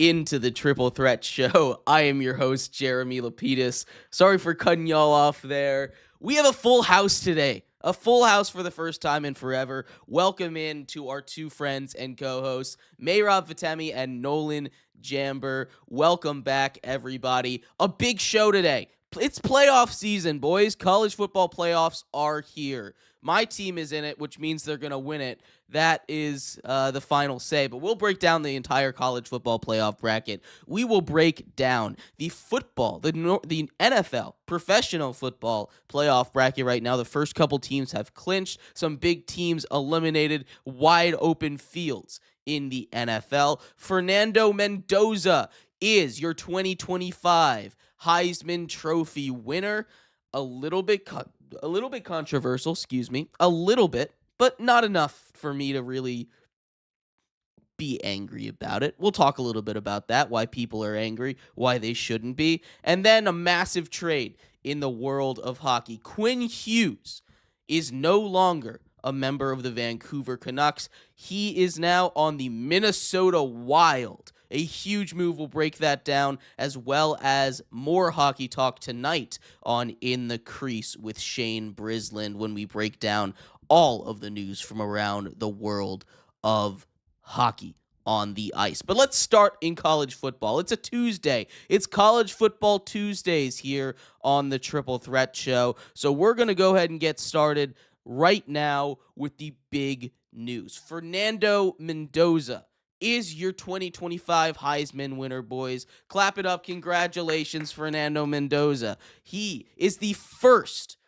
into the Triple Threat Show. I am your host, Jeremy Lapidus. Sorry for cutting y'all off there. We have a full house today. A full house for the first time in forever. Welcome in to our two friends and co-hosts, Mehrob Fatemi and Nolan Jambor. Welcome back, everybody. A big show today. It's playoff season, boys. College football playoffs are here. My team is in it, which means they're going to win it. That is the final say, but we'll break down the entire college football playoff bracket. We will break down the football, the NFL, professional football playoff bracket right now. The first couple teams have clinched. Some big teams eliminated, wide open fields in the NFL. Fernando Mendoza is your 2025 Heisman Trophy winner. A little bit controversial, a little bit, but not enough for me to really be angry about it. We'll talk a little bit about that, why people are angry, why they shouldn't be, and then a massive trade in the world of hockey. Quinn Hughes is no longer a member of the Vancouver Canucks. He is now on the Minnesota Wild. A huge move. Will break that down, as well as more hockey talk tonight on In the Crease with Shane Brisland when we break down all of the news from around the world of hockey on the ice. But let's start in college football. It's a Tuesday. It's College Football Tuesdays here on the Triple Threat Show. So we're going to go ahead and get started right now with the big news. Fernando Mendoza is your 2025 Heisman winner, boys. Clap it up. Congratulations, Fernando Mendoza. He is the first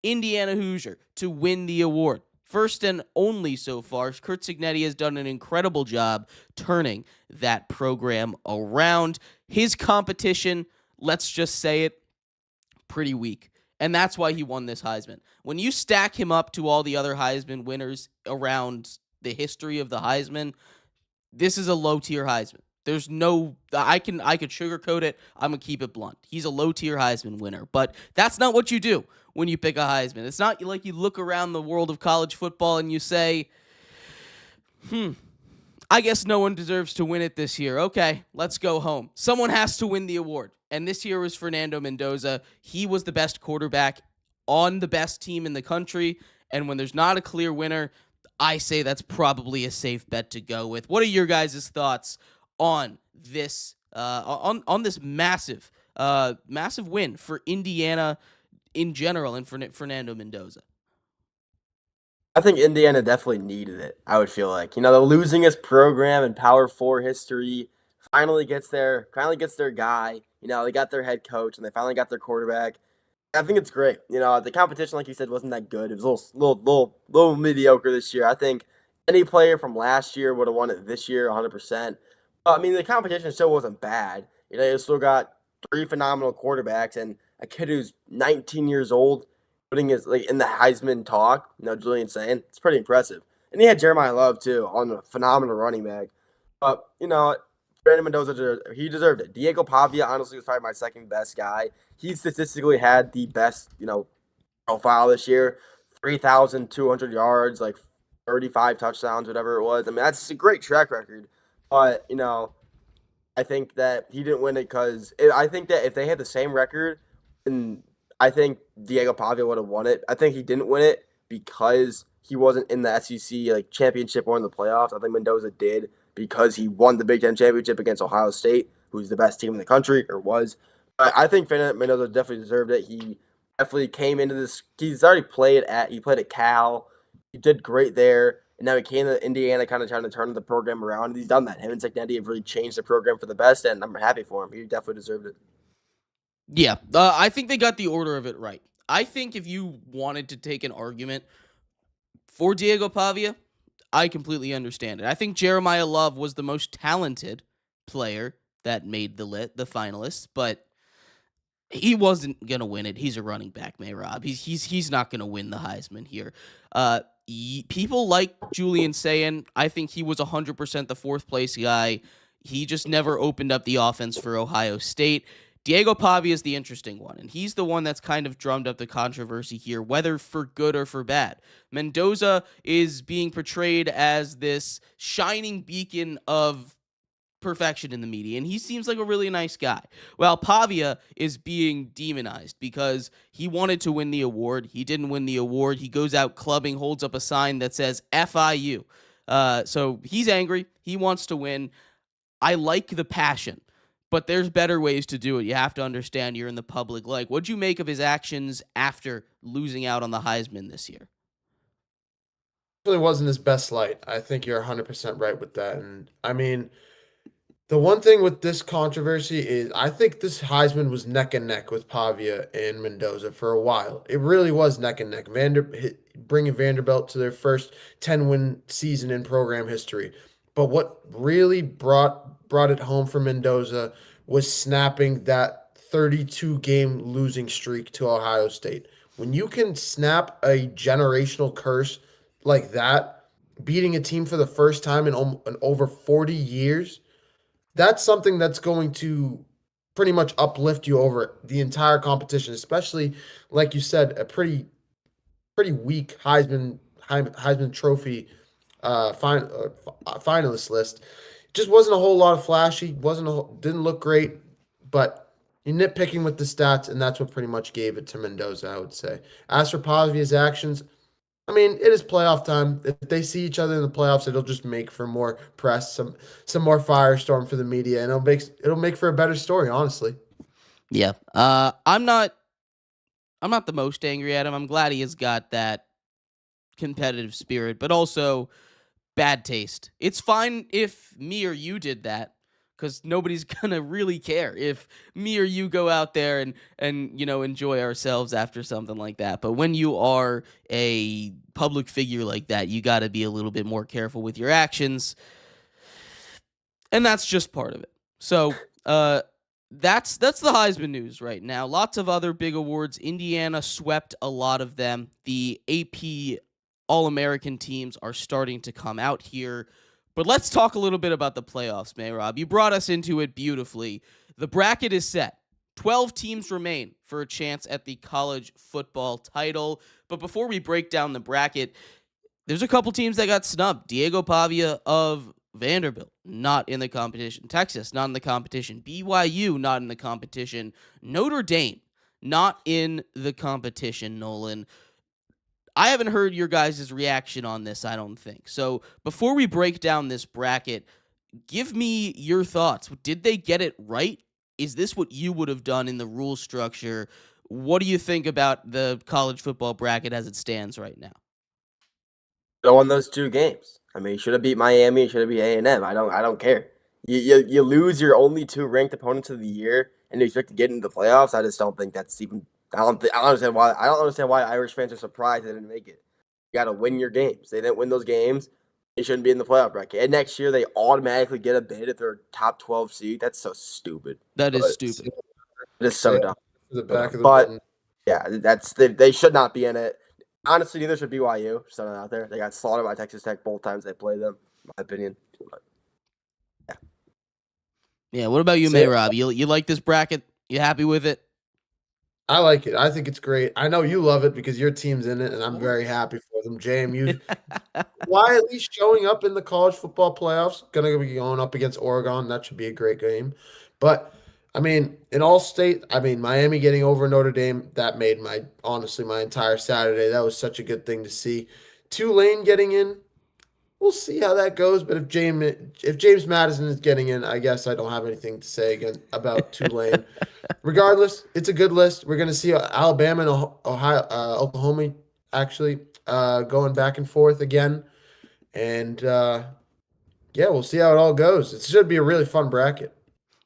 Indiana Hoosier to win the award. First and only so far. Curt Cignetti has done an incredible job turning that program around. His competition, let's just say it, pretty weak. And that's why he won this Heisman. When you stack him up to all the other Heisman winners around the history of the Heisman, this is a low-tier Heisman. There's no, I could sugarcoat it. I'm going to keep it blunt. He's a low-tier Heisman winner, but that's not what you do when you pick a Heisman. It's not like you look around the world of college football and you say, I guess no one deserves to win it this year. Okay, let's go home. Someone has to win the award, and this year was Fernando Mendoza. He was the best quarterback on the best team in the country, and when there's not a clear winner, I say that's probably a safe bet to go with. What are your guys' thoughts on this on this massive win for Indiana in general and for Fernando Mendoza? I think Indiana definitely needed it, I would feel like. The losingest program in Power 4 history finally gets their guy. They got their head coach, and they finally got their quarterback. I think it's great. The competition, like you said, wasn't that good. It was a little mediocre this year. I think any player from last year would have won it this year 100%. But, the competition still wasn't bad. You still got three phenomenal quarterbacks and a kid who's 19 years old putting his in the Heisman talk. Julian saying it's pretty impressive. And he had Jeremiah Love too on a phenomenal running back. But Fernando Mendoza, he deserved it. Diego Pavia, honestly, was probably my second best guy. He statistically had the best, profile this year. 3,200 yards, 35 touchdowns, whatever it was. That's a great track record. But, I think that he didn't win it because I think that if they had the same record, and I think Diego Pavia would have won it. I think he didn't win it because he wasn't in the SEC championship or in the playoffs. I think Mendoza did because he won the Big Ten championship against Ohio State, who's the best team in the country, or was. But I think Mendoza definitely deserved it. He definitely came into this. He's already played at Cal. He did great there. And now he came to Indiana kind of trying to turn the program around. And he's done that. Him and Cignetti have really changed the program for the best, and I'm happy for him. He definitely deserved it. Yeah, I think they got the order of it right. I think if you wanted to take an argument for Diego Pavia, I completely understand it. I think Jeremiah Love was the most talented player that made the finalists, but he wasn't gonna win it. He's a running back, Mehrob. He's not gonna win the Heisman here. People like Julian saying, I think he was 100% the fourth place guy. He just never opened up the offense for Ohio State. Diego Pavia is the interesting one, and he's the one that's kind of drummed up the controversy here, whether for good or for bad. Mendoza is being portrayed as this shining beacon of perfection in the media, and he seems like a really nice guy. Well, Pavia is being demonized because he wanted to win the award. He didn't win the award. He goes out clubbing, holds up a sign that says FIU. So he's angry. He wants to win. I like the passion, but there's better ways to do it. You have to understand you're in the public light. What'd you make of his actions after losing out on the Heisman this year? Really wasn't his best light. I think you're 100% right with that. And I mean, the one thing with this controversy is I think this Heisman was neck and neck with Pavia and Mendoza for a while. It really was neck and neck. Bringing Vanderbilt to their first 10-win season in program history. But what really brought it home for Mendoza was snapping that 32-game losing streak to Ohio State. When you can snap a generational curse like that, beating a team for the first time in over 40 years, that's something that's going to pretty much uplift you over the entire competition, especially, like you said, a pretty weak Heisman Trophy finalist list. Just wasn't a whole lot of flashy. Didn't look great, but you're nitpicking with the stats, and that's what pretty much gave it to Mendoza, I would say. As for Pavia's actions, I mean, it is playoff time. If they see each other in the playoffs, it'll just make for more press, some more firestorm for the media, and it'll make for a better story, honestly. Yeah. I'm not the most angry at him. I'm glad he has got that competitive spirit, but also bad taste. It's fine if me or you did that, because nobody's gonna really care if me or you go out there and enjoy ourselves after something like that. But when you are a public figure like that, you got to be a little bit more careful with your actions, and that's just part of it. So that's the Heisman news right now. Lots of other big awards. Indiana swept a lot of them. The AP All-American teams are starting to come out here. But let's talk a little bit about the playoffs, Mehrob. You brought us into it beautifully. The bracket is set. 12 teams remain for a chance at the college football title. But before we break down the bracket, there's a couple teams that got snubbed. Diego Pavia of Vanderbilt, not in the competition. Texas, not in the competition. BYU, not in the competition. Notre Dame, not in the competition, Nolan. I haven't heard your guys' reaction on this, I don't think. So before we break down this bracket, give me your thoughts. Did they get it right? Is this what you would have done in the rule structure? What do you think about the college football bracket as it stands right now? Go on those two games. I mean, should have beat Miami, should have beat A&M. I don't care. You lose your only two ranked opponents of the year, and you expect to get into the playoffs. I just don't think that's even. I don't understand why. I don't understand why Irish fans are surprised they didn't make it. You got to win your games. They didn't win those games. They shouldn't be in the playoff bracket. And next year they automatically get a bid if they're top 12 seed. That's so stupid. That is stupid. It is so dumb. The back of the but button. yeah, they should not be in it. Honestly, neither should BYU. Just throwing it out there. They got slaughtered by Texas Tech both times they played them, in my opinion. But, yeah. Yeah, what about you, Mehrob? You like this bracket? You happy with it? I like it. I think it's great. I know you love it because your team's in it, and I'm very happy for them. JMU, why at least showing up in the college football playoffs? Gonna be going up against Oregon. That should be a great game. But I mean, in all state, Miami getting over Notre Dame, that made honestly my entire Saturday. That was such a good thing to see. Tulane getting in, we'll see how that goes. But if James Madison is getting in, I guess I don't have anything to say again about Tulane. Regardless, it's a good list. We're gonna see Alabama and Oklahoma actually going back and forth again, and yeah, we'll see how it all goes. It should be a really fun bracket.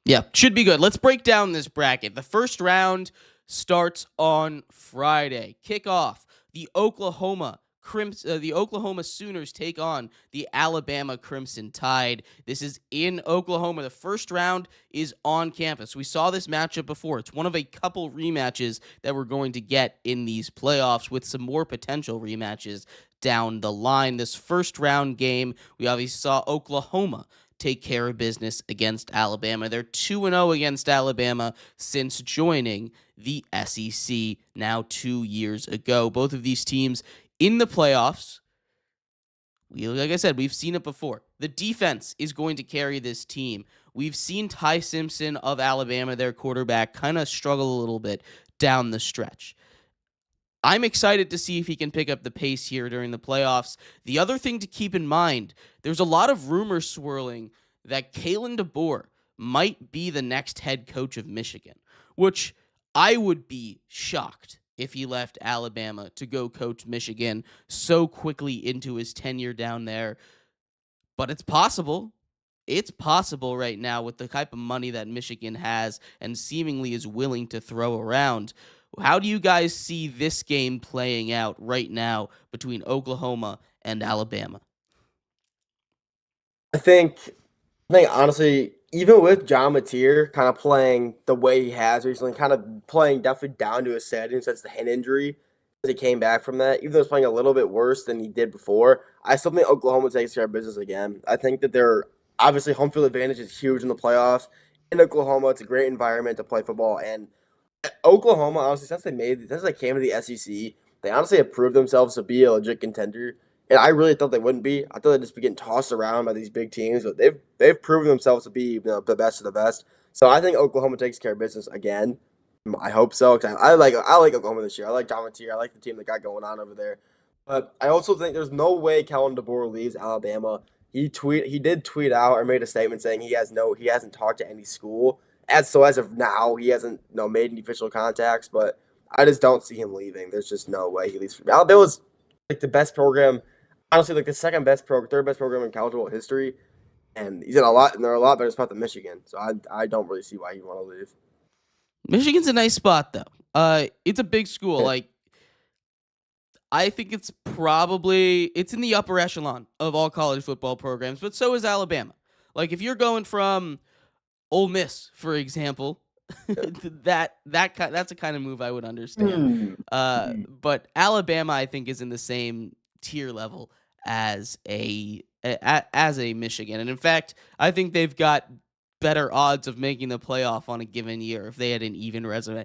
Yeah, should be good. Let's break down this bracket. The first round starts on Friday. Kickoff. The Oklahoma Sooners take on the Alabama Crimson Tide. This is in Oklahoma. The first round is on campus. We saw this matchup before. It's one of a couple rematches that we're going to get in these playoffs, with some more potential rematches down the line. This first round game, we obviously saw Oklahoma take care of business against Alabama. They're 2-0 against Alabama since joining the SEC now 2 years ago. Both of these teams in the playoffs. Like I said, we've seen it before. The defense is going to carry this team. we've seen Ty Simpson of Alabama, their quarterback, kind of struggle a little bit down the stretch. I'm excited to see if he can pick up the pace here during the playoffs. The other thing to keep in mind, there's a lot of rumors swirling that Kalen DeBoer might be the next head coach of Michigan, which I would be shocked if he left Alabama to go coach Michigan so quickly into his tenure down there. But it's possible. It's possible right now with the type of money that Michigan has and seemingly is willing to throw around. How do you guys see this game playing out right now between Oklahoma and Alabama? I think honestly, even with John Mateer kind of playing the way he has recently, kind of playing definitely down to his setting since the hand injury, as he came back from that, even though he's playing a little bit worse than he did before, I still think Oklahoma takes care of business again. I think that they're obviously home field advantage is huge in the playoffs. In Oklahoma, it's a great environment to play football, and Oklahoma, honestly, since they came to the SEC, they honestly have proved themselves to be a legit contender. And I really thought they wouldn't be. I thought they'd just be getting tossed around by these big teams, but they've proven themselves to be the best of the best. So I think Oklahoma takes care of business again. I hope so. 'Cause I like Oklahoma this year. I like John Mateer. I like the team they got going on over there. But I also think there's no way Kellen DeBoer leaves Alabama. He did tweet out or made a statement saying he hasn't talked to any school. As of now, he hasn't made any official contacts, but I just don't see him leaving. There's just no way he leaves. Alabama's like the best program, honestly, like the third best program in college football history, and they're a lot better spot than Michigan. So I don't really see why he'd want to leave. Michigan's a nice spot though. It's a big school. Yeah. Like, I think it's in the upper echelon of all college football programs, but so is Alabama. Like, if you're going from Ole Miss, for example, that's a kind of move I would understand. But Alabama, I think, is in the same tier level as a Michigan, and in fact, I think they've got better odds of making the playoff on a given year if they had an even resume.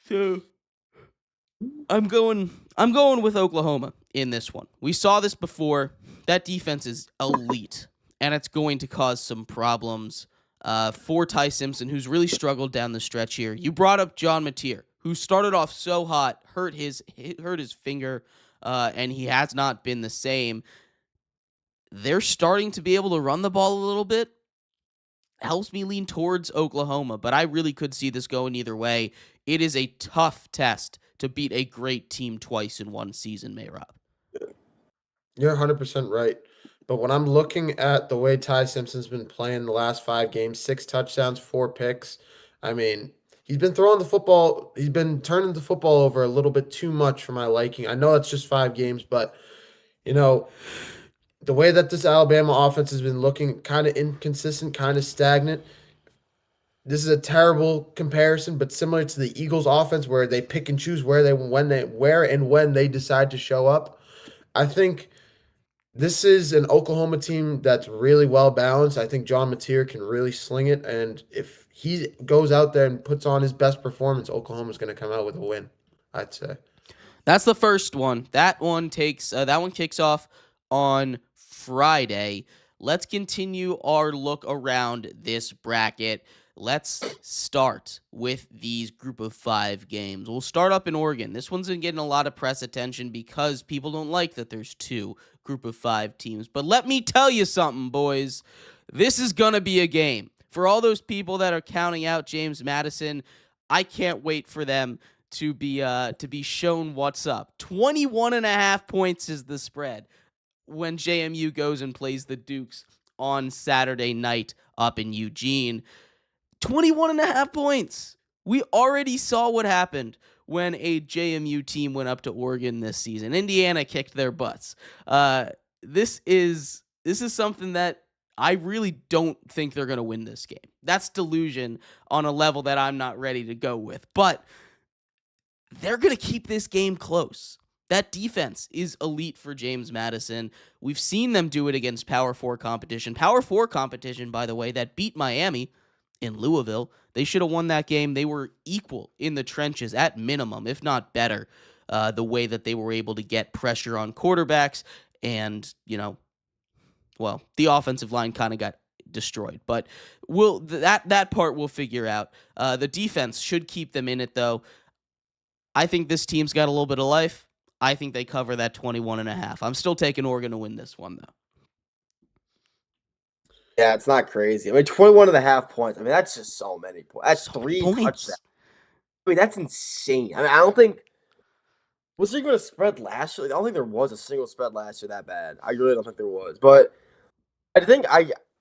So I'm going with Oklahoma in this one. We saw this before. That defense is elite, and it's going to cause some problems for Ty Simpson, who's really struggled down the stretch here. You brought up John Mateer, who started off so hot, hurt his finger, and he has not been the same. They're starting to be able to run the ball a little bit. Helps me lean towards Oklahoma, but I really could see this going either way. It is a tough test to beat a great team twice in one season, Mehrob. You're 100% right. But when I'm looking at the way Ty Simpson's been playing the last 5 games, 6 touchdowns, 4 picks, I mean, he's been throwing the football. He's been turning the football over a little bit too much for my liking. I know that's just 5 games, but, the way that this Alabama offense has been looking kind of inconsistent, kind of stagnant. This is a terrible comparison, but similar to the Eagles offense where they pick and choose where and when they decide to show up. I think this is an Oklahoma team that's really well balanced. I think John Mateer can really sling it, and if he goes out there and puts on his best performance, Oklahoma's going to come out with a win, I'd say. That's the first one. That one kicks off on Friday. Let's continue our look around this bracket. Let's start with these group of 5 games. We'll start up in Oregon. This one's been getting a lot of press attention because people don't like that there's 2 group of 5 teams. But let me tell you something, boys. This is going to be a game. For all those people that are counting out James Madison, I can't wait for them to be shown what's up. 21.5 points is the spread when JMU goes and plays the Dukes on Saturday night up in Eugene. 21.5 points. We already saw what happened when a JMU team went up to Oregon this season. Indiana kicked their butts. This is something that I really don't think they're going to win this game. That's delusion on a level that I'm not ready to go with. But they're going to keep this game close. That defense is elite for James Madison. We've seen them do it against Power 4 competition. Power 4 competition, by the way, that beat Miami in Louisville. They should have won that game. They were equal in the trenches at minimum, if not better, the way that they were able to get pressure on quarterbacks. And, the offensive line kind of got destroyed. But that part we'll figure out. The defense should keep them in it, though. I think this team's got a little bit of life. I think they cover that 21.5. I'm still taking Oregon to win this one, though. Yeah, it's not crazy. I mean, 21.5 points. I mean, that's just so many points. That's So 3 points. touchdowns. I mean, that's insane. I mean, I don't think – was there even a spread last year? Like, I don't think there was a single spread last year that bad. I really don't think there was. But I think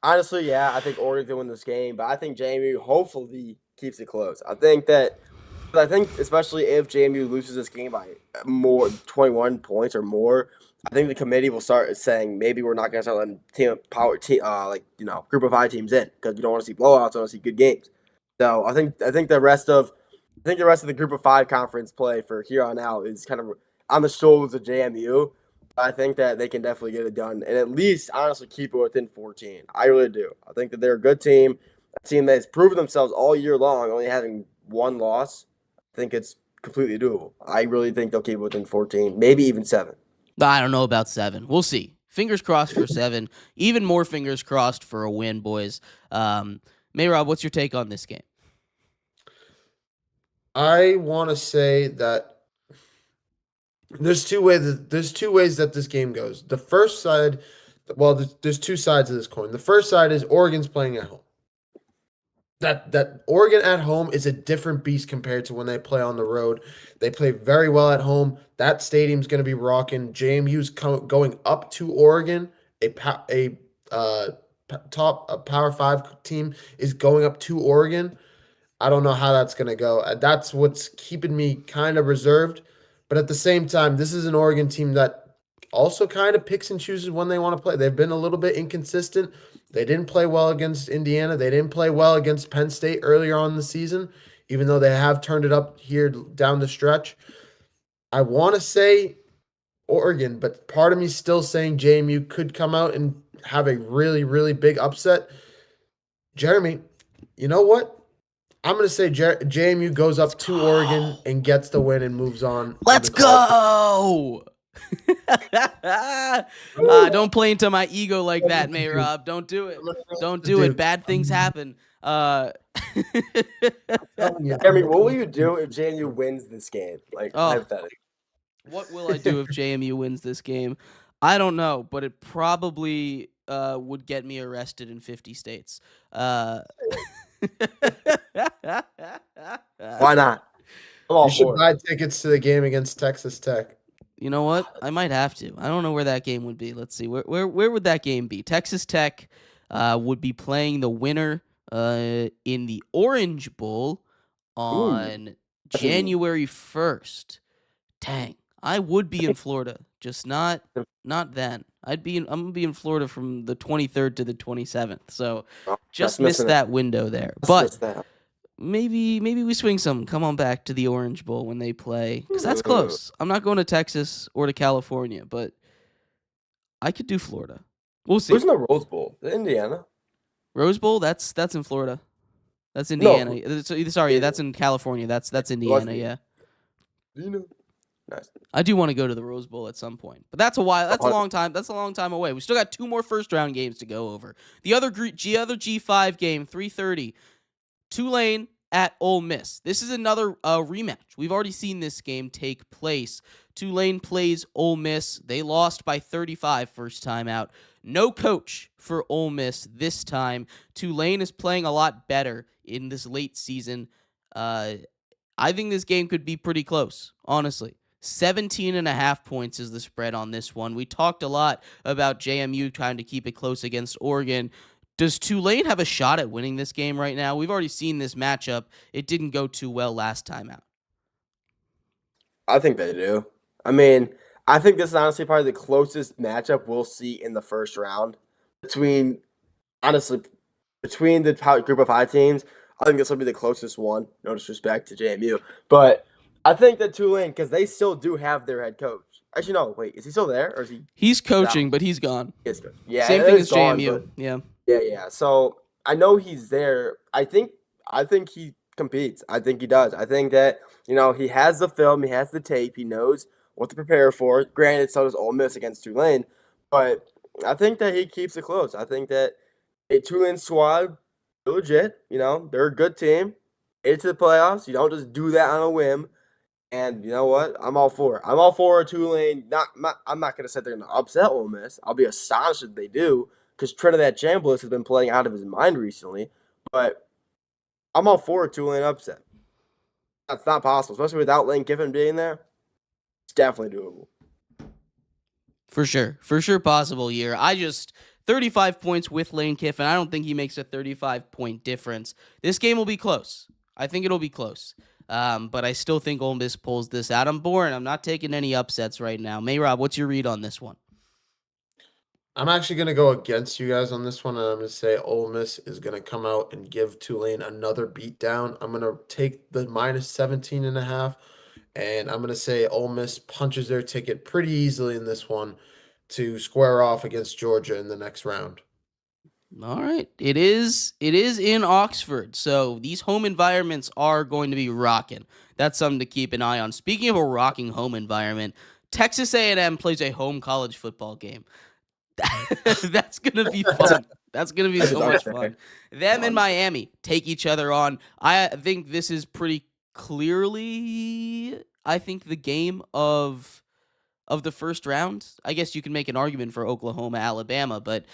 honestly, I think Oregon can win this game. But I think JMU hopefully keeps it close. I think especially if JMU loses this game by more 21 points or more, I think the committee will start saying maybe we're not going to start letting group of 5 teams in because we don't want to see blowouts. We want to see good games. So I think the rest of the group of 5 conference play for here on out is kind of on the shoulders of JMU. I think that they can definitely get it done and at least honestly keep it within 14. I really do. I think that they're a good team, a team that's proven themselves all year long, only having one loss. I think it's completely doable. I really think they'll keep it within 14, maybe even 7. I don't know about 7. We'll see. Fingers crossed for 7. Even more fingers crossed for a win, boys. Mehrob, what's your take on this game? I want to say that there's two ways that this game goes. The first side, there's 2 sides of this coin. The first side is Oregon's playing at home. That Oregon at home is a different beast compared to when they play on the road. They play very well at home. That stadium's going to be rocking. JMU's going up to Oregon. A Power 5 team is going up to Oregon. I don't know how that's going to go. That's what's keeping me kind of reserved. But at the same time, this is an Oregon team that also kind of picks and chooses when they want to play. They've been a little bit inconsistent. They didn't play well against Indiana. They didn't play well against Penn State earlier on in the season, even though they have turned it up here down the stretch. I want to say Oregon, but part of me is still saying JMU could come out and have a really, really big upset. Jeremy, you know what? I'm going to say JMU goes up to Oregon and gets the win and moves on. Let's go! Don't play into my ego like that, Mehrob. Don't do it. Don't do it. Bad things happen. Jeremy, what will you do if JMU wins this game? Hypothetically. What will I do if JMU wins this game? I don't know, but it probably would get me arrested in 50 states. Why not? You should buy tickets to the game against Texas Tech. You know what? I might have to. I don't know where that game would be. Let's see. Where would that game be? Texas Tech would be playing the winner in the Orange Bowl on January 1st. Dang. I would be in Florida, just not then. I'm gonna be in Florida from the 23rd to the 27th. So just missed that window there. But maybe we swing some. Come on back to the Orange Bowl when they play, because that's close. I'm not going to Texas or to California, but I could do Florida. We'll see. Who's in the Rose Bowl? Indiana. Rose Bowl? That's in Florida. That's Indiana. No. Sorry, that's in California. That's Indiana. Yeah. Nice. I do want to go to the Rose Bowl at some point, but that's a while. That's a long time. That's a long time away. We still got 2 more first round games to go over. The other G5 game, 3:30. Tulane at Ole Miss. This is another rematch. We've already seen this game take place. Tulane plays Ole Miss. They lost by 35 first time out. No coach for Ole Miss this time. Tulane is playing a lot better in this late season. I think this game could be pretty close, honestly. 17.5 points is the spread on this one. We talked a lot about JMU trying to keep it close against Oregon. Does Tulane have a shot at winning this game right now? We've already seen this matchup. It didn't go too well last time out. I think they do. I mean, I think this is honestly probably the closest matchup we'll see in the first round between the group of 5 teams. I think this will be the closest one. No disrespect to JMU, but I think that Tulane, because they still do have their head coach. Actually, no. Wait, is he still there, or is he? He's coaching, but he's gone. He is good. Yeah, same thing as JMU. Yeah. Yeah. So I know he's there. I think he competes. I think he does. I think that he has the film, he has the tape, he knows what to prepare for. Granted, so does Ole Miss against Tulane, but I think that he keeps it close. I think that a Tulane squad, they're legit. They're a good team. Into the playoffs. You don't just do that on a whim. And you know what? I'm all for it. I'm all for a Tulane. I'm not going to say they're going to upset Ole Miss. I'll be astonished if they do, because Trinidad Chambliss has been playing out of his mind recently. But I'm all for a Tulane upset. That's not possible, especially without Lane Kiffin being there. It's definitely doable. For sure possible here. 35 points with Lane Kiffin. I don't think he makes a 35-point difference. This game will be close. I think it'll be close. But I still think Ole Miss pulls this out. I'm boring. I'm not taking any upsets right now. Mehrob, what's your read on this one? I'm actually going to go against you guys on this one, and I'm going to say Ole Miss is going to come out and give Tulane another beatdown. I'm going to take the minus 17.5, and I'm going to say Ole Miss punches their ticket pretty easily in this one to square off against Georgia in the next round. All right. It is in Oxford, so these home environments are going to be rocking. That's something to keep an eye on. Speaking of a rocking home environment, Texas A&M plays a home college football game. That's going to be fun. That's going to be so much fun. Them and Miami take each other on. I think this is pretty clearly, the game of the first round. I guess you can make an argument for Oklahoma, Alabama, but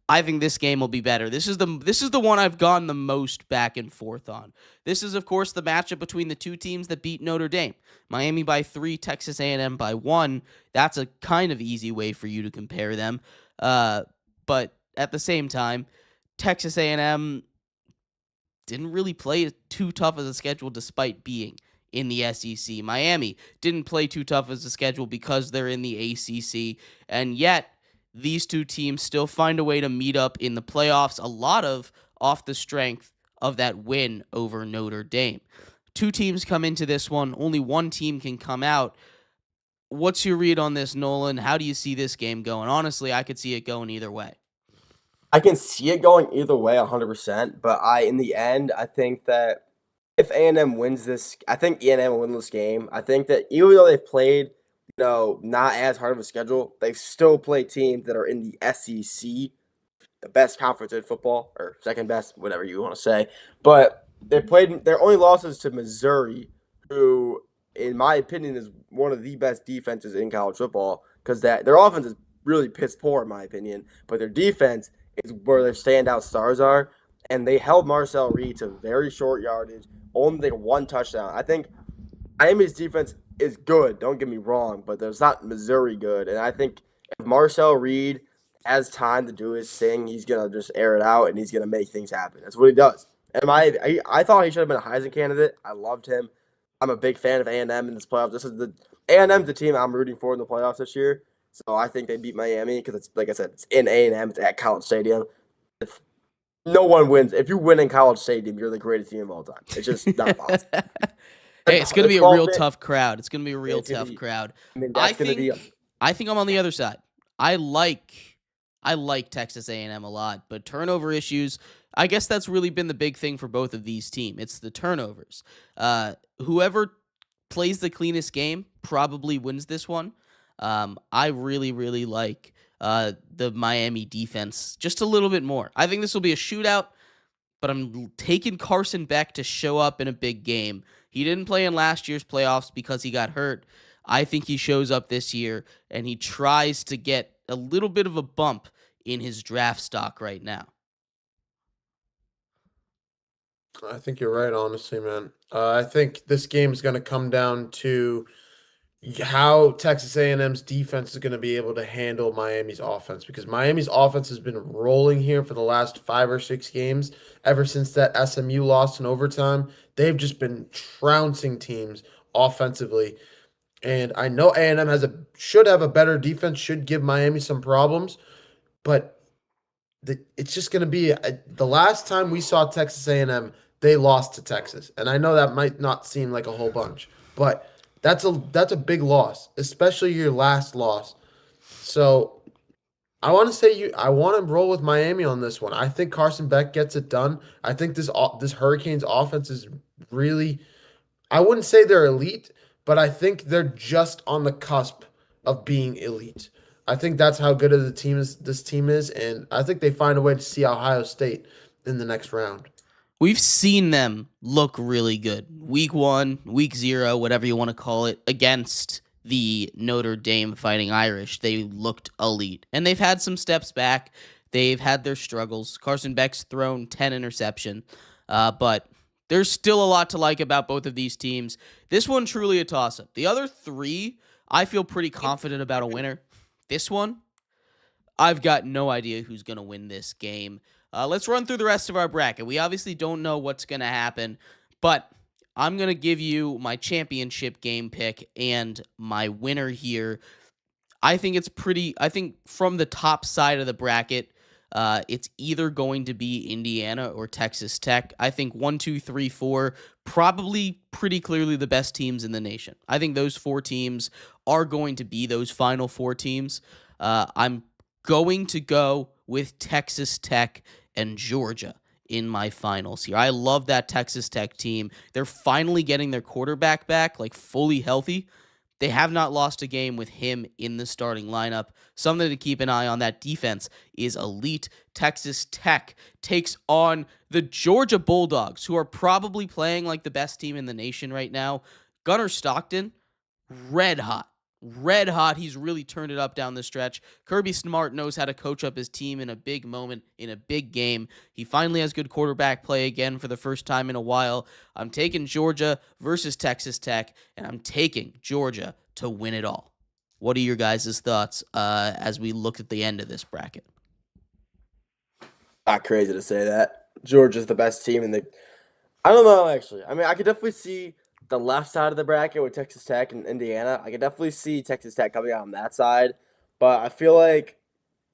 I think this game will be better. This is the one I've gone the most back and forth on. This is, of course, the matchup between the two teams that beat Notre Dame. Miami by 3, Texas A&M by 1. That's a kind of easy way for you to compare them. But at the same time, Texas A&M didn't really play too tough as a schedule despite being in the SEC. Miami didn't play too tough as a schedule because they're in the ACC, and yet these two teams still find a way to meet up in the playoffs, a lot of off the strength of that win over Notre Dame. Two teams come into this one. Only one team can come out. What's your read on this, Nolan? How do you see this game going? Honestly, I could see it going either way. I can see it going either way 100%, but in the end, I think that if A&M wins this, I think A&M will win this game. I think that even though they've played, not as hard of a schedule, they've still played teams that are in the SEC, the best conference in football, or second best, whatever you want to say. But they played their only losses to Missouri, who, in my opinion, is one of the best defenses in college football, because their offense is really piss poor, in my opinion, but their defense is where their standout stars are, and they held Marcel Reed to very short yardage, only one touchdown. I think Miami's defense is good, don't get me wrong, but there's not Missouri good, and I think if Marcel Reed has time to do his thing, he's going to just air it out, and he's going to make things happen. That's what he does. And I thought he should have been a Heisman candidate. I loved him. I'm a big fan of A&M in this playoffs. A&M's the team I'm rooting for in the playoffs this year. So I think they beat Miami because it's, like I said, it's in A&M. It's at College Stadium. If no one wins, if you win in College Stadium, you're the greatest team of all time. It's just not possible. Hey, it's going to be a real tough crowd. It's going to be a real tough crowd. I think I'm on the other side. I like Texas A&M a lot, but turnover issues, I guess that's really been the big thing for both of these teams. It's the turnovers. Whoever plays the cleanest game probably wins this one. I really, really like the Miami defense just a little bit more. I think this will be a shootout, but I'm taking Carson Beck to show up in a big game. He didn't play in last year's playoffs because he got hurt. I think he shows up this year, and he tries to get a little bit of a bump in his draft stock right now. I think you're right, honestly, man. I think this game is going to come down to how Texas A&M's defense is going to be able to handle Miami's offense, because Miami's offense has been rolling here for the last 5 or 6 games. Ever since that SMU loss in overtime, they've just been trouncing teams offensively. And I know A&M should have a better defense, should give Miami some problems, but it's just going to be the last time we saw Texas A&M, they lost to Texas. And I know that might not seem like a whole bunch, but that's a big loss, especially your last loss. So I want to roll with Miami on this one. I think Carson Beck gets it done. I think this Hurricanes offense is really, I wouldn't say they're elite, but I think they're just on the cusp of being elite. I think that's how good of the team this team is, and I think they find a way to see Ohio State in the next round. We've seen them look really good. Week 1, week 0, whatever you want to call it, against the Notre Dame Fighting Irish. They looked elite. And they've had some steps back. They've had their struggles. Carson Beck's thrown 10 interception. But there's still a lot to like about both of these teams. This one truly a toss-up. The other 3, I feel pretty confident about a winner. This one, I've got no idea who's going to win this game. Let's run through the rest of our bracket. We obviously don't know what's going to happen, but I'm going to give you my championship game pick and my winner here. I think from the top side of the bracket, it's either going to be Indiana or Texas Tech. I think 1, 2, 3, 4, probably pretty clearly the best teams in the nation. I think those 4 teams are going to be those final 4 teams. I'm going to go with Texas Tech and Georgia in my finals here. I love that Texas Tech team. They're finally getting their quarterback back, like fully healthy. They have not lost a game with him in the starting lineup. Something to keep an eye on. That defense is elite. Texas Tech takes on the Georgia Bulldogs, who are probably playing like the best team in the nation right now. Gunnar Stockton, red hot. Red hot. He's really turned it up down the stretch. Kirby Smart knows how to coach up his team in a big moment, in a big game. He finally has good quarterback play again for the first time in a while. I'm taking Georgia versus Texas Tech, and I'm taking Georgia to win it all. What are your guys' thoughts as we look at the end of this bracket? Not crazy to say that. Georgia's the best team in the. I don't know, actually. I mean, I could definitely see the left side of the bracket with Texas Tech and Indiana. I could definitely see Texas Tech coming out on that side, but I feel like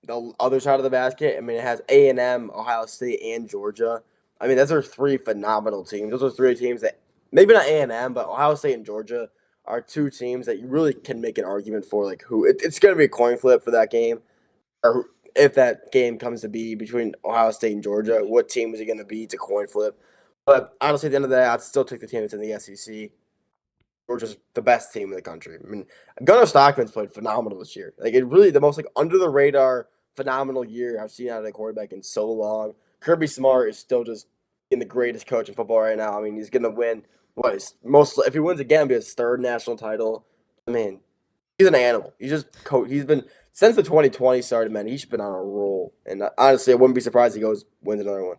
the other side of the basket, I mean, it has A&M, Ohio State, and Georgia. I mean, those are 3 phenomenal teams. Those are 3 teams that, maybe not A&M, but Ohio State and Georgia are 2 teams that you really can make an argument for, like, who. It's going to be a coin flip for that game, or if that game comes to be between Ohio State and Georgia, what team is it going to be? It's a coin flip. But honestly, at the end of the day, I'd still take the team that's in the SEC. Georgia's the best team in the country. I mean, Gunnar Stockman's played phenomenal this year. Like, it really the most like under the radar phenomenal year I've seen out of a quarterback in so long. Kirby Smart is still just in the greatest coach in football right now. I mean, he's gonna win if he wins again, it'll be his 3rd national title. I mean, he's an animal. He's been since the 2020 started, man. He's been on a roll, and honestly, I wouldn't be surprised if he wins another one.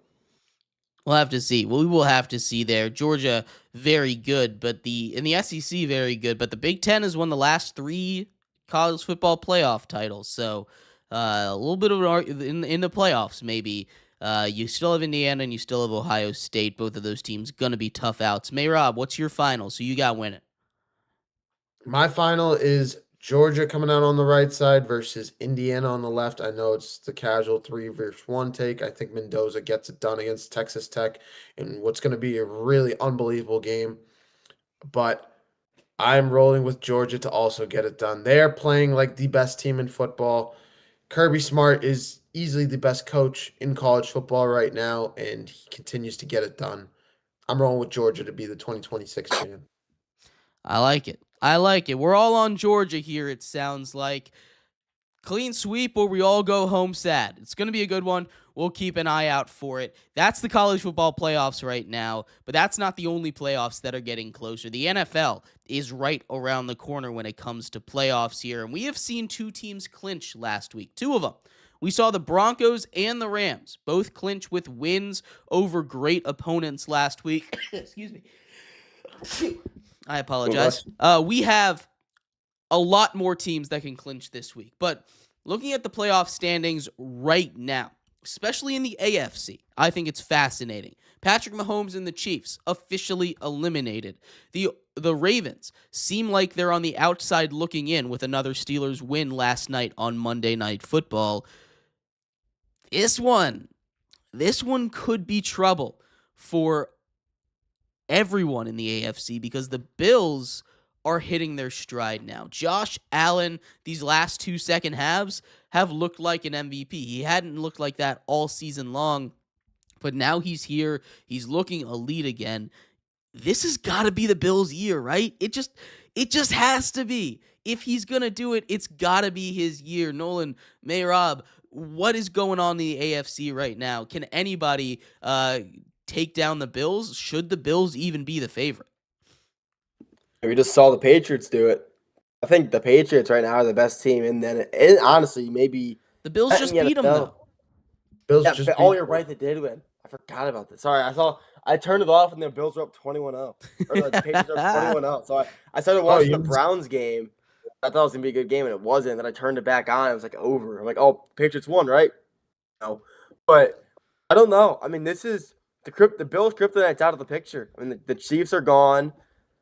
We'll have to see. Well, we will have to see there. Georgia, very good, but in the SEC, very good. But the Big Ten has won the last 3 college football playoff titles. So a little bit of in the playoffs, maybe. You still have Indiana and you still have Ohio State. Both of those teams going to be tough outs. Mehrob, what's your final? So you got winning. My final is Georgia coming out on the right side versus Indiana on the left. I know it's the casual 3 versus 1 take. I think Mendoza gets it done against Texas Tech in what's going to be a really unbelievable game. But I'm rolling with Georgia to also get it done. They're playing like the best team in football. Kirby Smart is easily the best coach in college football right now, and he continues to get it done. I'm rolling with Georgia to be the 2026 champ. I like it. I like it. We're all on Georgia here, it sounds like. Clean sweep or we all go home sad. It's going to be a good one. We'll keep an eye out for it. That's the college football playoffs right now, but that's not the only playoffs that are getting closer. The NFL is right around the corner when it comes to playoffs here, and we have seen 2 teams clinch last week. 2 of them. We saw the Broncos and the Rams both clinch with wins over great opponents last week. Excuse me. I apologize. We have a lot more teams that can clinch this week. But looking at the playoff standings right now, especially in the AFC, I think it's fascinating. Patrick Mahomes and the Chiefs officially eliminated. The Ravens seem like they're on the outside looking in with another Steelers win last night on Monday Night Football. This one could be trouble for everyone in the AFC because the Bills are hitting their stride now. Josh Allen, these last 2 second halves, have looked like an MVP. He hadn't looked like that all season long, but now he's here. He's looking elite again. This has got to be the Bills' year, right? It just has to be. If he's going to do it, it's got to be his year. Nolan, Mehrob, what is going on in the AFC right now? Can anybody take down the Bills? Should the Bills even be the favorite? We just saw the Patriots do it. I think the Patriots right now are the best team, and then honestly, maybe The Bills just beat them, though. Bills Yeah, just but, beat you're right. They did win. I forgot about this. Sorry, I turned it off, and the Bills were up 21-0. Or the Patriots were up 21-0. So I started watching the Browns game. I thought it was gonna be a good game, and it wasn't. Then I turned it back on. It was like over. I'm like, oh, Patriots won, right? No, but I don't know. I mean, this is the Bills' kryptonite's out of the picture. I mean, the Chiefs are gone.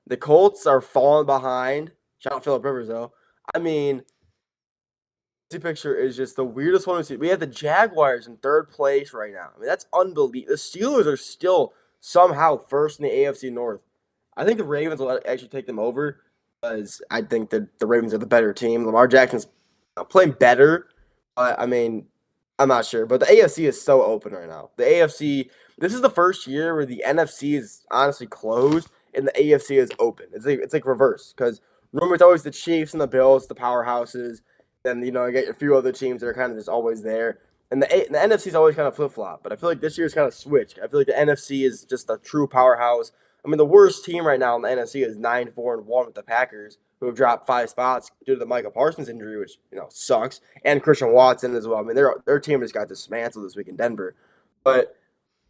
The Colts are falling behind. Shout out Phillip Rivers, though. I mean, this picture is just the weirdest one we see. We have the Jaguars in third place right now. I mean, that's unbelievable. The Steelers are still somehow first in the AFC North. I think the Ravens will actually take them over because I think that the Ravens are the better team. Lamar Jackson's playing better. I mean, I'm not sure. But the AFC is so open right now. The AFC, this is the first year where the NFC is honestly closed and the AFC is open. It's like reverse because remember it's always the Chiefs and the Bills, the powerhouses. Then, you get a few other teams that are kind of just always there. And the NFC is always kind of flip-flop. But I feel like this year's kind of switched. I feel like the NFC is just a true powerhouse. I mean, the worst team right now in the NFC is 9-4-1 with the Packers, who have dropped 5 spots due to the Micah Parsons injury, which, sucks. And Christian Watson as well. I mean, their team just got dismantled this week in Denver. But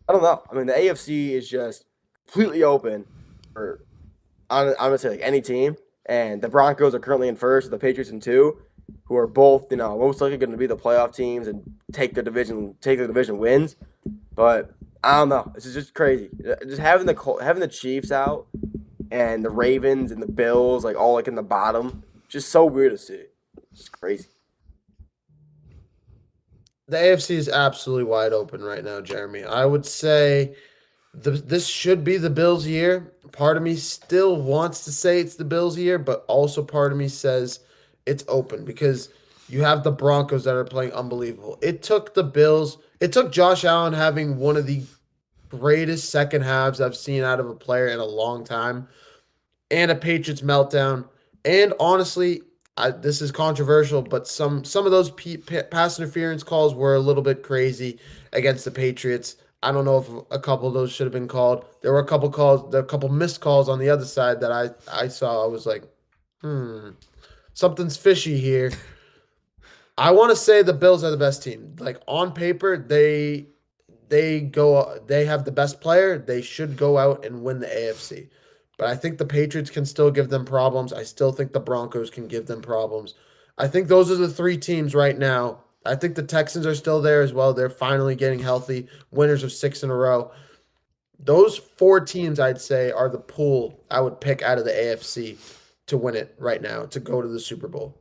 I don't know. I mean, the AFC is just completely open for, I'm going to say, like any team. And the Broncos are currently in first, the Patriots in 2. Who are both, most likely going to be the playoff teams and take the division wins. But I don't know. This is just crazy. Just having the Chiefs out and the Ravens and the Bills all in the bottom, just so weird to see. It's just crazy. The AFC is absolutely wide open right now, Jeremy. I would say this should be the Bills' year. Part of me still wants to say it's the Bills' year, but also part of me says it's open because you have the Broncos that are playing unbelievable. It took Josh Allen having one of the greatest second halves I've seen out of a player in a long time, and a Patriots meltdown. And honestly, this is controversial, but some of those pass interference calls were a little bit crazy against the Patriots. I don't know if a couple of those should have been called. There were a couple missed calls on the other side that I saw. I was like, something's fishy here. I want to say the Bills are the best team. On paper, they have the best player. They should go out and win the AFC. But I think the Patriots can still give them problems. I still think the Broncos can give them problems. I think those are the 3 teams right now. I think the Texans are still there as well. They're finally getting healthy. Winners of 6 in a row. Those 4 teams, I'd say, are the pool I would pick out of the AFC to win it right now, to go to the Super Bowl.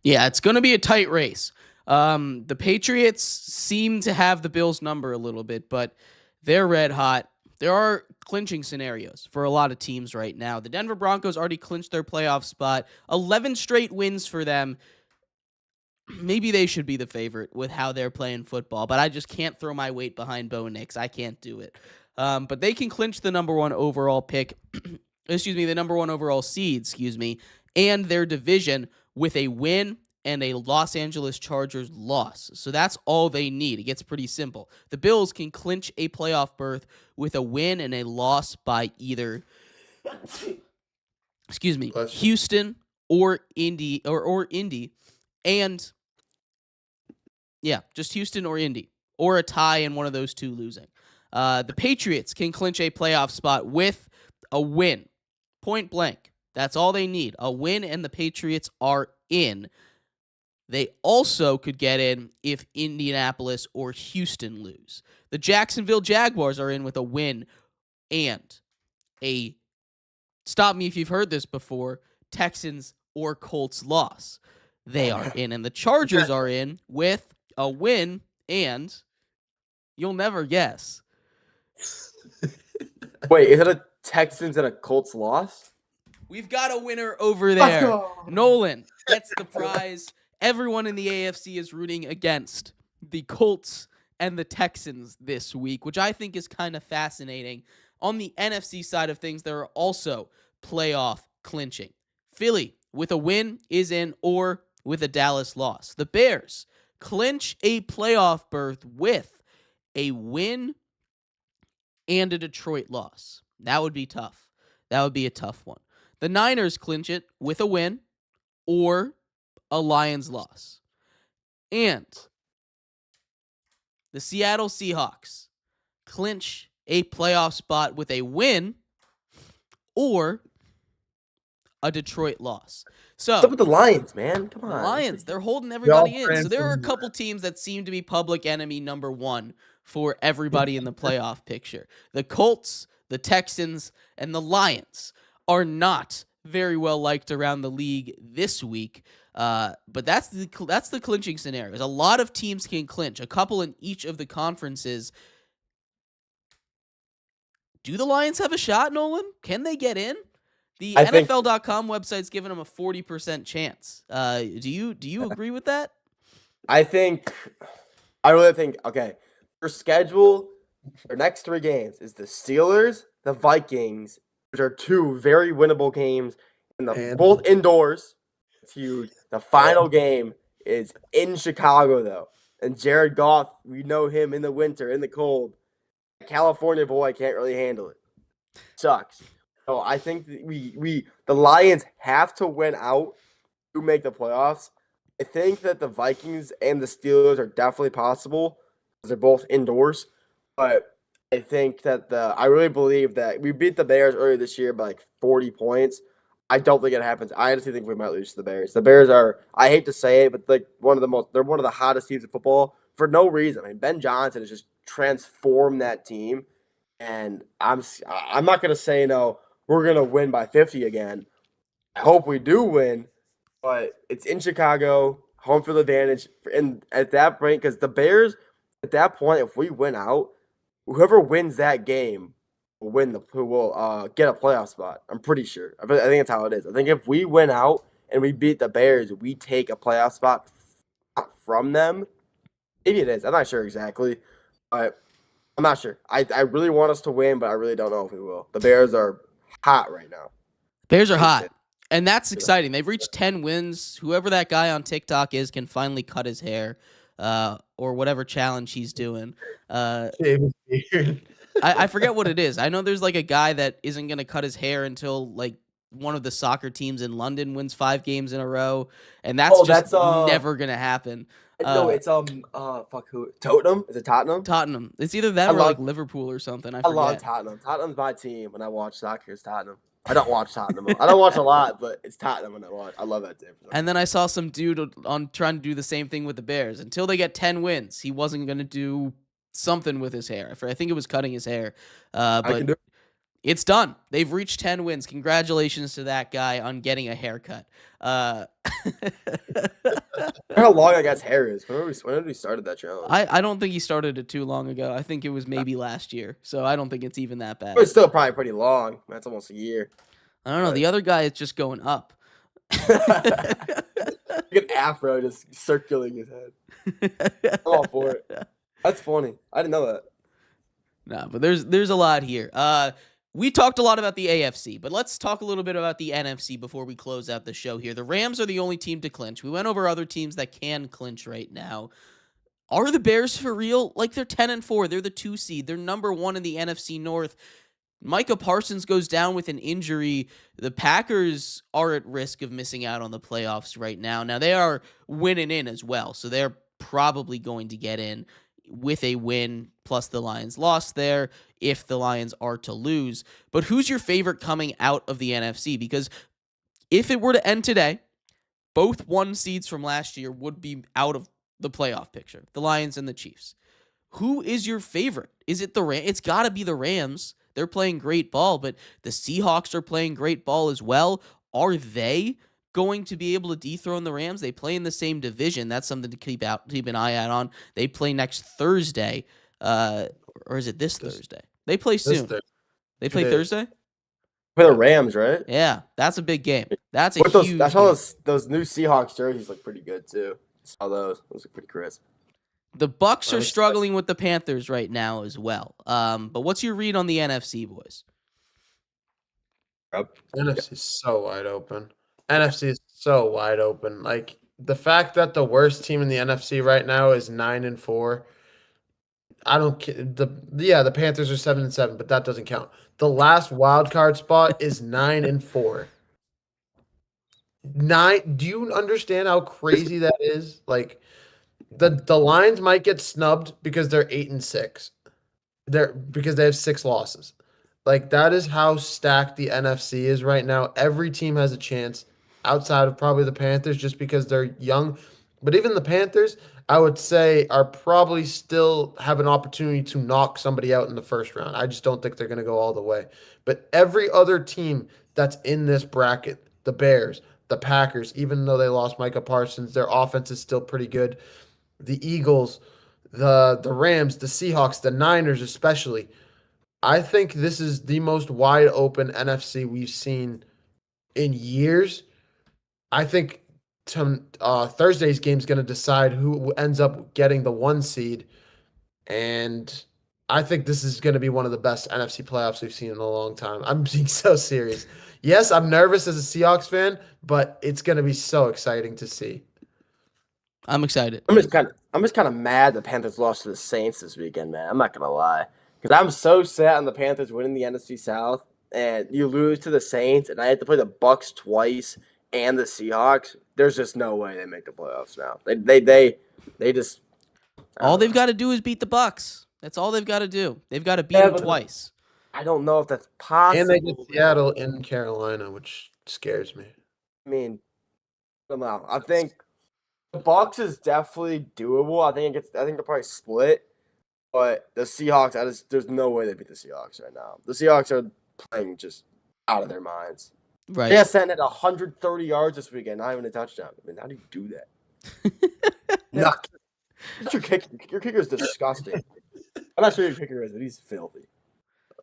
Yeah, it's going to be a tight race. The Patriots seem to have the Bills' number a little bit, but they're red hot. There are clinching scenarios for a lot of teams right now. The Denver Broncos already clinched their playoff spot. 11 straight wins for them. Maybe they should be the favorite with how they're playing football, but I just can't throw my weight behind Bo Nix. I can't do it. But they can clinch the number 1 overall pick, the number 1 overall seed, and their division with a win and a Los Angeles Chargers loss. So that's all they need. It gets pretty simple. The Bills can clinch a playoff berth with a win and a loss by either Houston or Indy or Indy, and just Houston or Indy, or a tie and one of those 2 losing. The Patriots can clinch a playoff spot with a win. Point blank. That's all they need. A win and the Patriots are in. They also could get in if Indianapolis or Houston lose. The Jacksonville Jaguars are in with a win and a, stop me if you've heard this before, Texans or Colts loss. They are in. And the Chargers are in with a win and, you'll never guess. Wait, is it a Texans and a Colts loss? We've got a winner over there. Nolan gets the prize. Everyone in the AFC is rooting against the Colts and the Texans this week, which I think is kind of fascinating. On the NFC side of things, there are also playoff clinching Philly with a win is in, or with a Dallas loss. The Bears clinch a playoff berth with a win and a Detroit loss. That would be tough. That would be a tough one. The Niners clinch it with a win or a Lions loss. And the Seattle Seahawks clinch a playoff spot with a win or a Detroit loss. So, what's up with the Lions, man? Come on. The Lions, they're holding everybody in. So there are a transferred. couple teams that seem to be public enemy number one for everybody in the playoff picture. The Colts, the Texans, and the Lions are not very well liked around the league this week. But that's the clinching scenarios. A lot of teams can clinch, a couple in each of the conferences. Do the Lions have a shot, Nolan? Can they get in? The NFL.com website's giving them a 40% chance. Do you agree with that? I really think, okay, their schedule, their next 3 games is the Steelers, the Vikings, which are 2 very winnable games, and both indoors. It's huge. The final game is in Chicago, though. And Jared Goff, we know him in the winter, in the cold. California boy can't really handle it. Sucks. So I think that the Lions have to win out to make the playoffs. I think that the Vikings and the Steelers are definitely possible because they're both indoors. But I think that I really believe that we beat the Bears earlier this year by like 40 points. I don't think it happens. I honestly think we might lose to the Bears. The Bears are, I hate to say it, but like they're one of the hottest teams in football for no reason. I mean, Ben Johnson has just transformed that team, and I'm not gonna say no. We're gonna win by 50 again. I hope we do win, but it's in Chicago, home field advantage, and at that point, because the Bears, at that point, if we win out, whoever wins that game will get a playoff spot. I'm pretty sure. I think that's how it is. I think if we win out and we beat the Bears, we take a playoff spot from them. Maybe it is. I'm not sure exactly, but I'm not sure. I really want us to win, but I really don't know if we will. The Bears are hot right now. Bears are hot, and that's exciting. They've reached 10 wins. Whoever that guy on TikTok is can finally cut his hair, or whatever challenge he's doing. I forget what it is. I know there's like a guy that isn't going to cut his hair until like one of the soccer teams in London wins 5 games in a row, and that's never going to happen. No, it's fuck who? Tottenham? Is it Tottenham? Tottenham. It's either them or like Liverpool or something. I forget. love Tottenham. Tottenham's my team when I watch soccer. It's Tottenham. I don't watch Tottenham. I don't watch a lot, but it's Tottenham when I watch. I love that team. And then I saw some dude on trying to do the same thing with the Bears. Until they get 10 wins, he wasn't going to do something with his hair. I think it was cutting his hair. But it's done. They've reached 10 wins. Congratulations to that guy on getting a haircut. How long that guy's hair is? When did we started that challenge? I don't think he started it too long ago. I think it was maybe last year. So I don't think it's even that bad. It's still probably pretty long. That's almost a year. I don't know. The other guy is just going up. Like an afro just circling his head. I'm all for it. That's funny. I didn't know that. No, but there's a lot here. We talked a lot about the AFC, but let's talk a little bit about the NFC before we close out the show here. The Rams are the only team to clinch. We went over other teams that can clinch right now. Are the Bears for real? Like, they're 10-4. They're the 2 seed. They're number 1 in the NFC North. Micah Parsons goes down with an injury. The Packers are at risk of missing out on the playoffs right now. Now, they are winning in as well, so they're probably going to get in with a win, plus the Lions lost there if the Lions are to lose. But who's your favorite coming out of the NFC? Because if it were to end today, both 1 seeds from last year would be out of the playoff picture, the Lions and the Chiefs. Who is your favorite? Is it the Rams? It's got to be the Rams. They're playing great ball, but the Seahawks are playing great ball as well. Are they going to be able to dethrone the Rams? They play in the same division. That's something to keep an eye out on. They play next Thursday, or is it this Thursday? They play soon. They play Thursday. For the Rams, right? Yeah, that's a big game. That's a huge. I saw those new Seahawks jerseys look pretty good too. I saw those. Those look pretty crisp. The Bucs are struggling with the Panthers right now as well. But what's your read on the NFC, boys? NFC is so wide open. NFC is so wide open. Like the fact that the worst team in the NFC right now is 9-4. I don't the Panthers are 7-7, but that doesn't count. The last wild card spot is 9-4. Do you understand how crazy that is? Like the Lions might get snubbed because they're 8-6. Because they have 6 losses. Like that is how stacked the NFC is right now. Every team has a chance outside of probably the Panthers just because they're young. But even the Panthers, I would say, are probably still have an opportunity to knock somebody out in the first round. I just don't think they're going to go all the way. But every other team that's in this bracket, the Bears, the Packers, even though they lost Micah Parsons, their offense is still pretty good. The Eagles, the Rams, the Seahawks, the Niners especially. I think this is the most wide open NFC we've seen in years. I think Thursday's game is going to decide who ends up getting the 1 seed, and I think this is going to be one of the best NFC playoffs we've seen in a long time. I'm being so serious. Yes, I'm nervous as a Seahawks fan, but it's going to be so exciting to see. I'm excited. I'm just kind of mad the Panthers lost to the Saints this weekend, man. I'm not gonna lie, because I'm so set on the Panthers winning the NFC South, and you lose to the Saints, and I have to play the Bucks twice and the Seahawks. There's just no way they make the playoffs now. They just All they've got to do is beat the Bucks. That's all they've got to do. They've got to beat them twice. I don't know if that's possible. And they get Seattle in Carolina, which scares me. I mean, I don't know. I think the Bucks is definitely doable. I think they'll probably split. But the Seahawks, there's no way they beat the Seahawks right now. The Seahawks are playing just out of their minds. Right. They are sitting at 130 yards this weekend, not even a touchdown. I mean, how do you do that? No. Your kicker is disgusting. I'm not sure your kicker is, but he's filthy.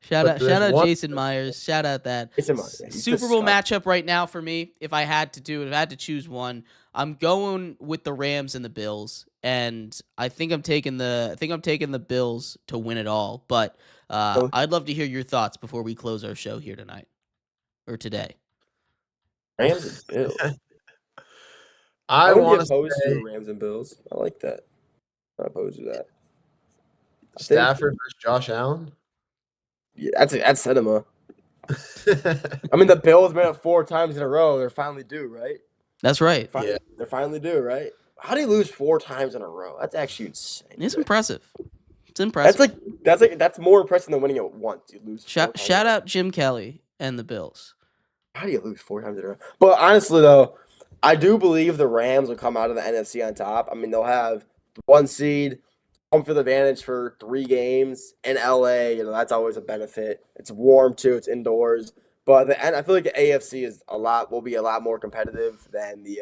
Shout out Jason Myers. Shout out that. Super Bowl matchup right now for me. If I had to choose one, I'm going with the Rams and the Bills, and I think I'm taking the Bills to win it all. But I'd love to hear your thoughts before we close our show here tonight or today. Rams and Bills. I want to say Rams and Bills. I like that. I'm opposed to that. Stafford versus Josh Allen. Yeah, that's cinema. I mean, the Bills made it 4 times in a row. They're finally due, right? That's right. They're finally due, right? How do you lose 4 times in a row? That's actually insane. It's impressive. It's impressive. That's more impressive than winning it once. You lose. Shout out Jim Kelly and the Bills. How do you lose 4 times in a row? But honestly, though, I do believe the Rams will come out of the NFC on top. I mean, they'll have the 1 seed, home field advantage for 3 games in LA. You know, that's always a benefit. It's warm too. It's indoors. But I feel like the AFC will be a lot more competitive than the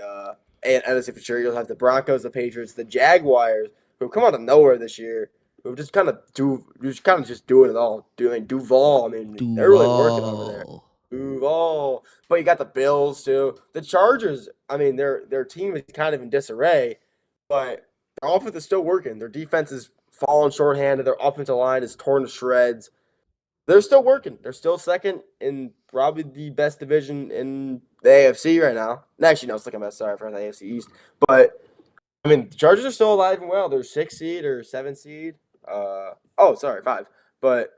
NFC for sure. You'll have the Broncos, the Patriots, the Jaguars, who come out of nowhere this year, who just kind of doing it all. Duval. I mean, they're really working over there. Duval. But you got the Bills too. The Chargers. I mean, their team is kind of in disarray, but their offense is still working. Their defense is falling shorthanded. Their offensive line is torn to shreds. They're still working. They're still second in probably the best division in the AFC right now. Actually, no, second best. Sorry for the AFC East. But, I mean, the Chargers are still alive and well. They're 6 seed or 7 seed. 5. But,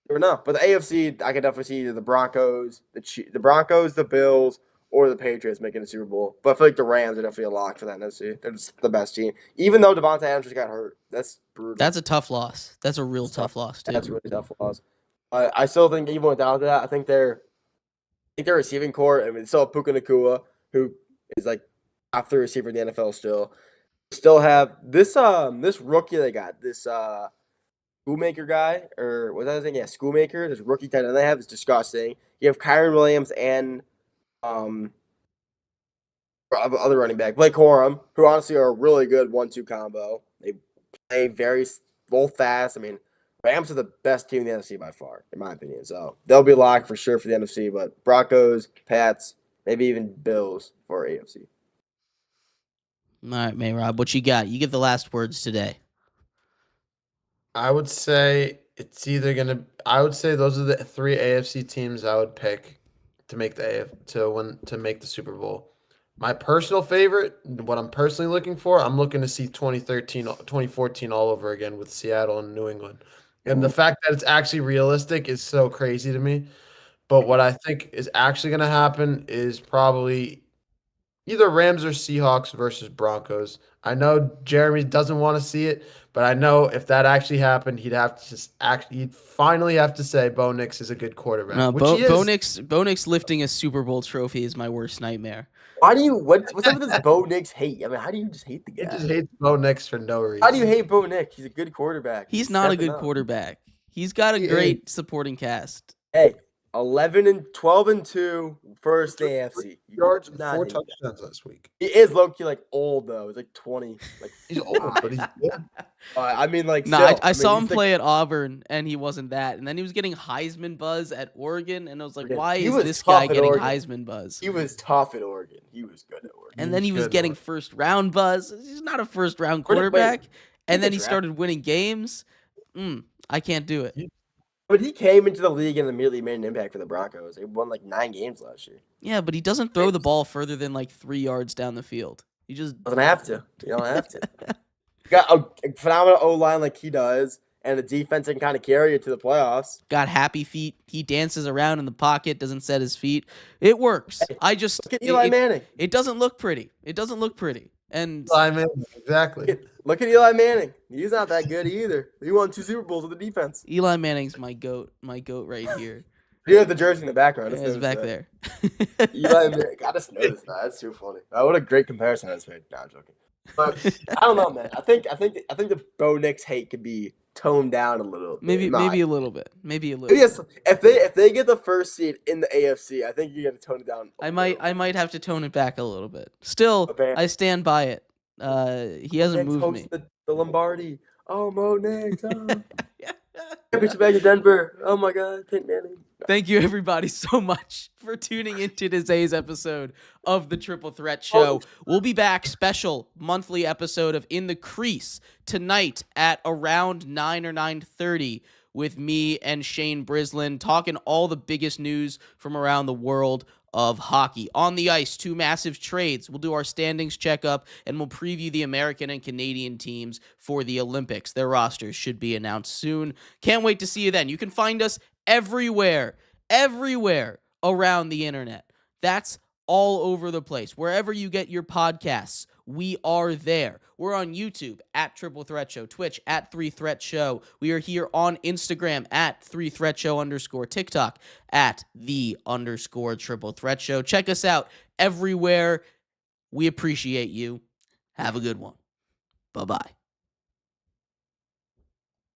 no. But the AFC, I could definitely see either the Broncos, the Bills, or the Patriots making the Super Bowl. But I feel like the Rams are definitely a lock for that NFC. They're just the best team. Even though Devontae Adams just got hurt. That's brutal. That's a tough loss. That's a real tough loss, too. That's a really tough loss. I still think even without that, I think their receiving core, I mean, still have Puka Nacua, who is like top 3 receiver in the NFL still. Still have this rookie they got, this Schoolmaker guy, or what's that his name? Yeah, Schoolmaker. This rookie tight end they have is disgusting. You have Kyron Williams and other running back, Blake Corum, who honestly are a really good 1-2 combo. They play both fast. I mean, Rams are the best team in the NFC by far, in my opinion. So they'll be locked for sure for the NFC, but Broncos, Pats, maybe even Bills for AFC. All right, Mehrob, what you got? You give the last words today. I would say it's either I would say those are the 3 AFC teams I would pick to make to make the Super Bowl. My personal favorite, what I'm personally looking for, I'm looking to see 2014 all over again with Seattle and New England. And the fact that it's actually realistic is so crazy to me. But what I think is actually going to happen is probably either Rams or Seahawks versus Broncos. I know Jeremy doesn't want to see it, but I know if that actually happened, he'd finally have to say Bo Nix is a good quarterback, No, which he is. Bo Nix lifting a Super Bowl trophy is my worst nightmare. Why do you what's up with this Bo Nix hate? I mean, how do you just hate the He guy? just hates Bo Nix for no reason. How do you hate Bo Nix? He's a good quarterback. He's not a stepping good up. quarterback. He's got a He great supporting cast. Hey, 12-2, first AFC. You Yards and cannot 4 hate that. touchdowns last week. He is low-key like old though. He's like 20. Like He's old, but he's good. I mean, like No, still, I saw he's him like- play at Auburn, and he wasn't that. And then he was getting Heisman buzz at Oregon, and I was like, Oregon. why He is was this tough guy at getting Oregon. Heisman buzz? He was tough at Oregon. He was good at Oregon. And then he was good, getting Lord. first round buzz. He's not a first round Wait, quarterback. And the then he draft- started winning games. I can't do it. But he came into the league and immediately made an impact for the Broncos. They won like 9 games last year. Yeah, but he doesn't throw the ball further than like 3 yards down the field. He just Doesn't have to. You don't have to. You got a phenomenal O-line like he does, and a defense that can kind of carry you to the playoffs. got happy feet. He dances around in the pocket, doesn't set his feet. It works. Hey, I just Look at Eli Manning. it doesn't look pretty. It doesn't look pretty. And I mean, exactly. Look at Eli Manning. He's not that good either. He won 2 Super Bowls with the defense. Eli Manning's my goat right here. You have the jersey in the background. I just It's noticed back that. there. Eli Manning. I just noticed that. That's too funny. What a great comparison that's made. Nah, I'm joking. But I don't know, man. I think the Bo Nix hate could be toned down a little. Maybe Not- a little bit. Maybe a little. Yes, if they get the first seed in the AFC, I think you got to tone it down. I might have to tone it back a little bit. Still, Okay. I stand by it. He hasn't Nix moved me. hosts the Lombardi. Oh, Mo Nix. Oh. Championship back in Denver. Oh my God, Peyton Manning. Thank you, everybody, so much for tuning into today's episode of the Triple Threat Show. We'll be back, special monthly episode of In the Crease tonight at around 9 or 9:30 with me and Shane Brislin talking all the biggest news from around the world of hockey. On the ice, 2 massive trades. We'll do our standings checkup, and we'll preview the American and Canadian teams for the Olympics. Their rosters should be announced soon. Can't wait to see you then. You can find us everywhere around the internet. That's all over the place. Wherever you get your podcasts, we are there. We're on YouTube at Triple Threat Show, Twitch at 3 Threat Show. We are here on Instagram at 3 Threat Show _ TikTok at _Triple Threat Show. Check us out everywhere. We appreciate you. Have a good one. Bye-bye.